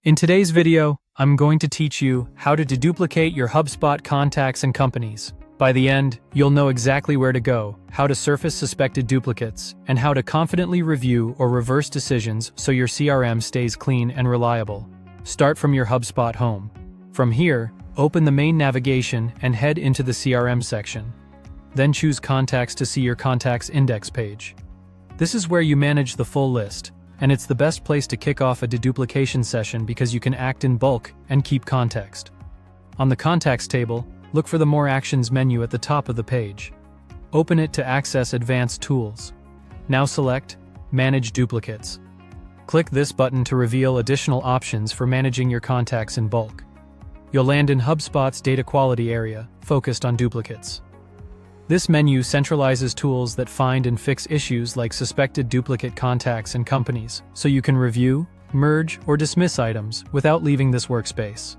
In today's video, I'm going to teach you how to deduplicate your HubSpot contacts and companies. By the end, you'll know exactly where to go, how to surface suspected duplicates, and how to confidently review or reverse decisions so your CRM stays clean and reliable. Start from your HubSpot home. From here, open the main navigation and head into the CRM section. Then choose Contacts to see your contacts index page. This is where you manage the full list, and it's the best place to kick off a deduplication session because you can act in bulk and keep context. On the Contacts table, look for the More Actions menu at the top of the page. Open it to access advanced tools. Now select Manage Duplicates. Click this button to reveal additional options for managing your contacts in bulk. You'll land in HubSpot's data quality area, focused on duplicates. This menu centralizes tools that find and fix issues like suspected duplicate contacts and companies, so you can review, merge, or dismiss items without leaving this workspace.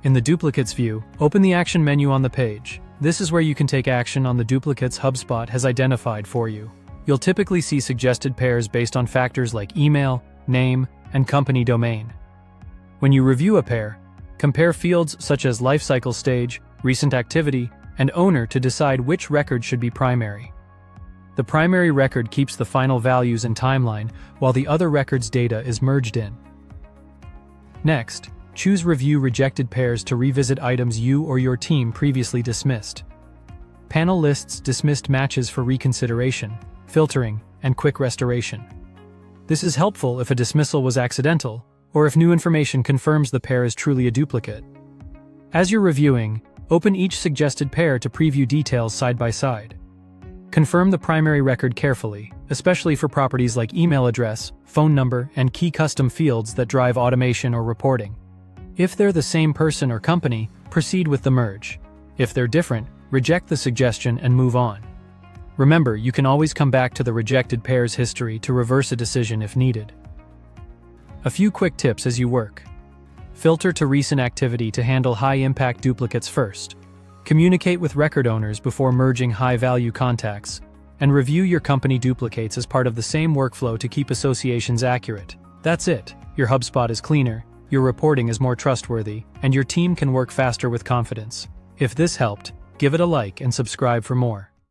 In the Duplicates view, open the Action menu on the page. This is where you can take action on the duplicates HubSpot has identified for you. You'll typically see suggested pairs based on factors like email, name, and company domain. When you review a pair, compare fields such as lifecycle stage, recent activity, and owner to decide which record should be primary. The primary record keeps the final values and timeline, while the other record's data is merged in. Next, choose Review Rejected Pairs to revisit items you or your team previously dismissed. Panel lists dismissed matches for reconsideration, filtering, and quick restoration. This is helpful if a dismissal was accidental, or if new information confirms the pair is truly a duplicate. As you're reviewing, open each suggested pair to preview details side by side. Confirm the primary record carefully, especially for properties like email address, phone number, and key custom fields that drive automation or reporting. If they're the same person or company, proceed with the merge. If they're different, reject the suggestion and move on. Remember, you can always come back to the rejected pairs history to reverse a decision if needed. A few quick tips as you work. Filter to recent activity to handle high-impact duplicates first. Communicate with record owners before merging high-value contacts. And review your company duplicates as part of the same workflow to keep associations accurate. That's it. Your HubSpot is cleaner, your reporting is more trustworthy, and your team can work faster with confidence. If this helped, give it a like and subscribe for more.